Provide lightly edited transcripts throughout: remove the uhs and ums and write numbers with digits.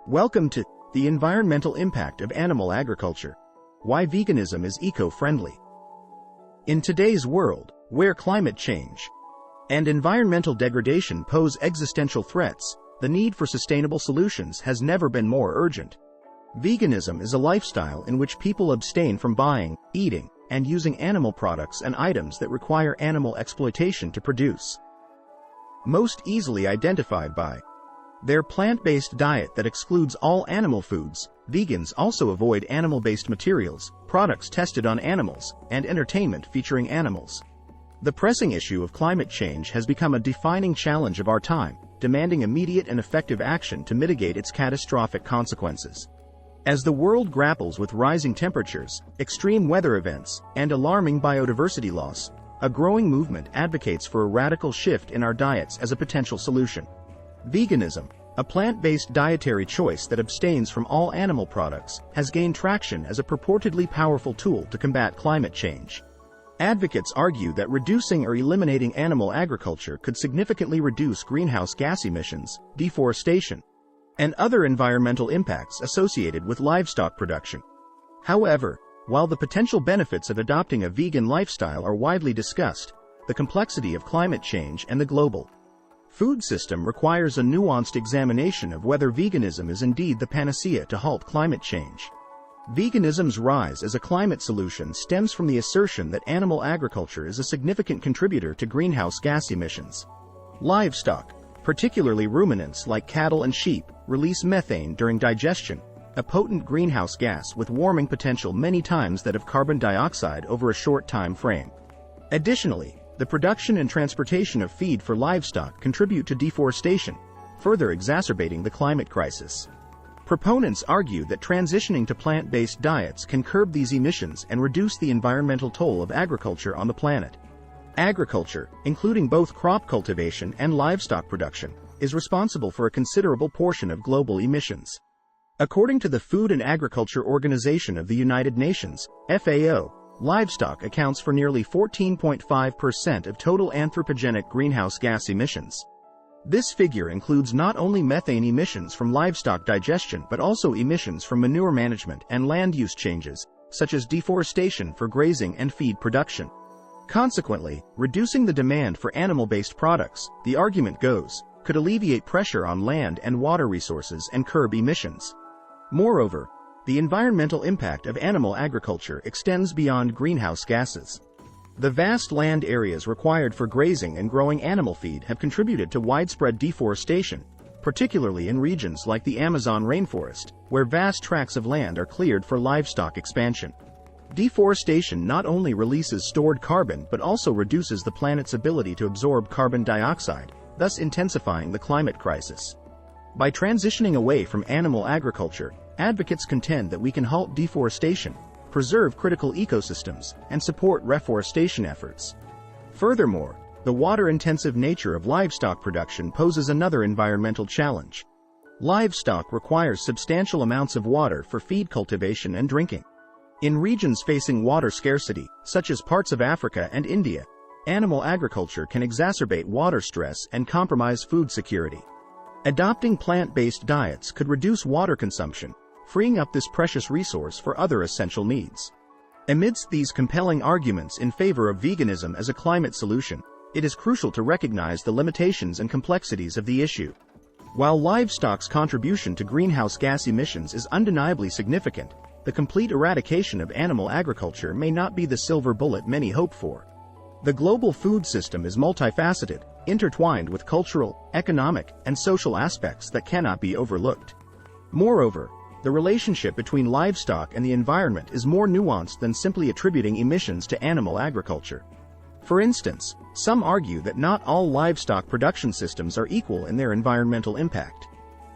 Welcome to the environmental impact of animal agriculture. Why veganism is eco-friendly. In today's world, where climate change and environmental degradation pose existential threats, the need for sustainable solutions has never been more urgent. Veganism is a lifestyle in which people abstain from buying, eating, and using animal products and items that require animal exploitation to produce. Most easily identified by their plant-based diet that excludes all animal foods, vegans also avoid animal-based materials, products tested on animals, and entertainment featuring animals. The pressing issue of climate change has become a defining challenge of our time, demanding immediate and effective action to mitigate its catastrophic consequences. As the world grapples with rising temperatures, extreme weather events, and alarming biodiversity loss, a growing movement advocates for a radical shift in our diets as a potential solution. Veganism, a plant-based dietary choice that abstains from all animal products, has gained traction as a purportedly powerful tool to combat climate change. Advocates argue that reducing or eliminating animal agriculture could significantly reduce greenhouse gas emissions, deforestation, and other environmental impacts associated with livestock production. However, while the potential benefits of adopting a vegan lifestyle are widely discussed, the complexity of climate change and the global food system requires a nuanced examination of whether veganism is indeed the panacea to halt climate change. Veganism's rise as a climate solution stems from the assertion that animal agriculture is a significant contributor to greenhouse gas emissions. Livestock, particularly ruminants like cattle and sheep, release methane during digestion, a potent greenhouse gas with warming potential many times that of carbon dioxide over a short time frame. Additionally, the production and transportation of feed for livestock contribute to deforestation, further exacerbating the climate crisis. Proponents argue that transitioning to plant-based diets can curb these emissions and reduce the environmental toll of agriculture on the planet. Agriculture, including both crop cultivation and livestock production, is responsible for a considerable portion of global emissions. According to the Food and Agriculture Organization of the United Nations, FAO, livestock accounts for nearly 14.5% of total anthropogenic greenhouse gas emissions. This figure includes not only methane emissions from livestock digestion but also emissions from manure management and land use changes, such as deforestation for grazing and feed production. Consequently, reducing the demand for animal-based products, the argument goes, could alleviate pressure on land and water resources and curb emissions. Moreover, the environmental impact of animal agriculture extends beyond greenhouse gases. The vast land areas required for grazing and growing animal feed have contributed to widespread deforestation, particularly in regions like the Amazon rainforest, where vast tracts of land are cleared for livestock expansion. Deforestation not only releases stored carbon but also reduces the planet's ability to absorb carbon dioxide, thus intensifying the climate crisis. By transitioning away from animal agriculture, advocates contend that we can halt deforestation, preserve critical ecosystems, and support reforestation efforts. Furthermore, the water-intensive nature of livestock production poses another environmental challenge. Livestock requires substantial amounts of water for feed cultivation and drinking. In regions facing water scarcity, such as parts of Africa and India, animal agriculture can exacerbate water stress and compromise food security. Adopting plant-based diets could reduce water consumption, freeing up this precious resource for other essential needs. Amidst these compelling arguments in favor of veganism as a climate solution, it is crucial to recognize the limitations and complexities of the issue. While livestock's contribution to greenhouse gas emissions is undeniably significant, the complete eradication of animal agriculture may not be the silver bullet many hope for. The global food system is multifaceted, intertwined with cultural, economic, and social aspects that cannot be overlooked. Moreover, the relationship between livestock and the environment is more nuanced than simply attributing emissions to animal agriculture. For instance, some argue that not all livestock production systems are equal in their environmental impact.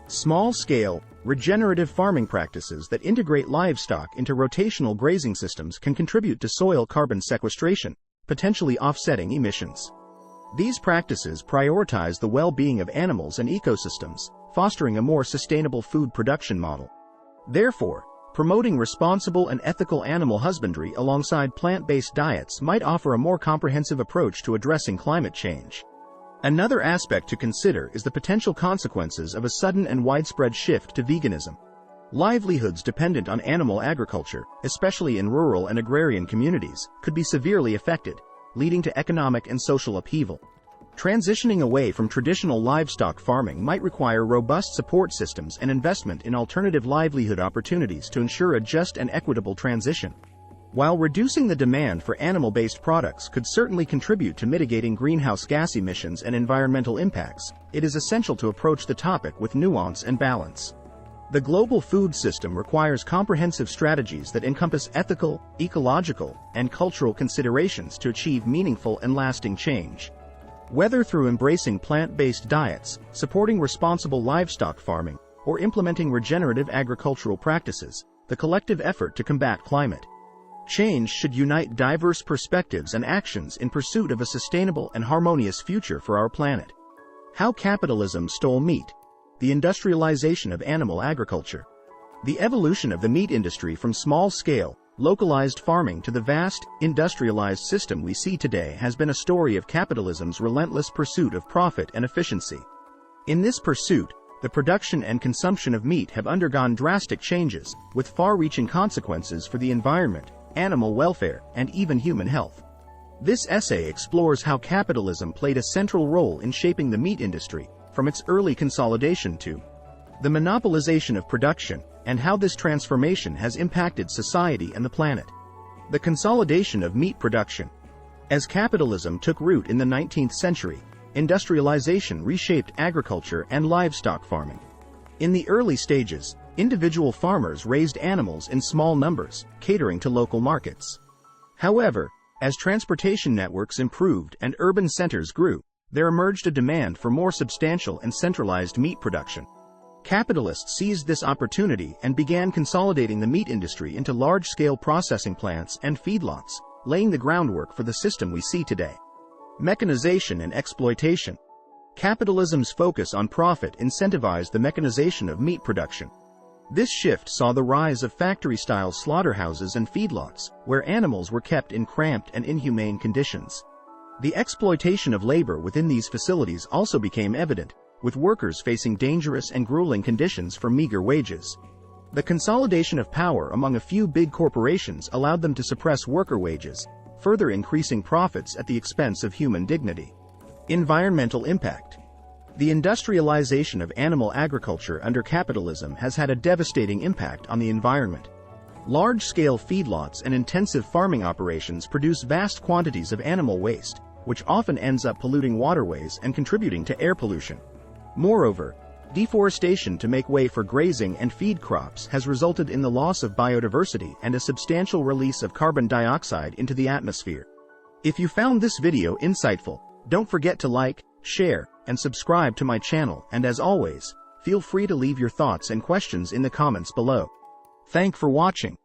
Small-scale, regenerative farming practices that integrate livestock into rotational grazing systems can contribute to soil carbon sequestration, potentially offsetting emissions. These practices prioritize the well-being of animals and ecosystems, fostering a more sustainable food production model. Therefore, promoting responsible and ethical animal husbandry alongside plant-based diets might offer a more comprehensive approach to addressing climate change. Another aspect to consider is the potential consequences of a sudden and widespread shift to veganism. Livelihoods dependent on animal agriculture, especially in rural and agrarian communities, could be severely affected, leading to economic and social upheaval. Transitioning away from traditional livestock farming might require robust support systems and investment in alternative livelihood opportunities to ensure a just and equitable transition. While reducing the demand for animal-based products could certainly contribute to mitigating greenhouse gas emissions and environmental impacts, it is essential to approach the topic with nuance and balance. The global food system requires comprehensive strategies that encompass ethical, ecological, and cultural considerations to achieve meaningful and lasting change. Whether through embracing plant-based diets, supporting responsible livestock farming, or implementing regenerative agricultural practices, the collective effort to combat climate change should unite diverse perspectives and actions in pursuit of a sustainable and harmonious future for our planet. How capitalism stole meat. The industrialization of animal agriculture. The evolution of the meat industry from small-scale, localized farming to the vast, industrialized system we see today has been a story of capitalism's relentless pursuit of profit and efficiency. In this pursuit, the production and consumption of meat have undergone drastic changes, with far-reaching consequences for the environment, animal welfare, and even human health. This essay explores how capitalism played a central role in shaping the meat industry, from its early consolidation to the monopolization of production, and how this transformation has impacted society and the planet. The consolidation of meat production. As capitalism took root in the 19th century, industrialization reshaped agriculture and livestock farming. In the early stages, individual farmers raised animals in small numbers, catering to local markets. However, as transportation networks improved and urban centers grew, there emerged a demand for more substantial and centralized meat production. Capitalists seized this opportunity and began consolidating the meat industry into large-scale processing plants and feedlots, laying the groundwork for the system we see today. Mechanization and exploitation. Capitalism's focus on profit incentivized the mechanization of meat production. This shift saw the rise of factory-style slaughterhouses and feedlots, where animals were kept in cramped and inhumane conditions. The exploitation of labor within these facilities also became evident, with workers facing dangerous and grueling conditions for meager wages. The consolidation of power among a few big corporations allowed them to suppress worker wages, further increasing profits at the expense of human dignity. Environmental impact. The industrialization of animal agriculture under capitalism has had a devastating impact on the environment. Large-scale feedlots and intensive farming operations produce vast quantities of animal waste, which often ends up polluting waterways and contributing to air pollution. Moreover, deforestation to make way for grazing and feed crops has resulted in the loss of biodiversity and a substantial release of carbon dioxide into the atmosphere. If you found this video insightful, don't forget to like, share, and subscribe to my channel, and as always, feel free to leave your thoughts and questions in the comments below. Thanks for watching.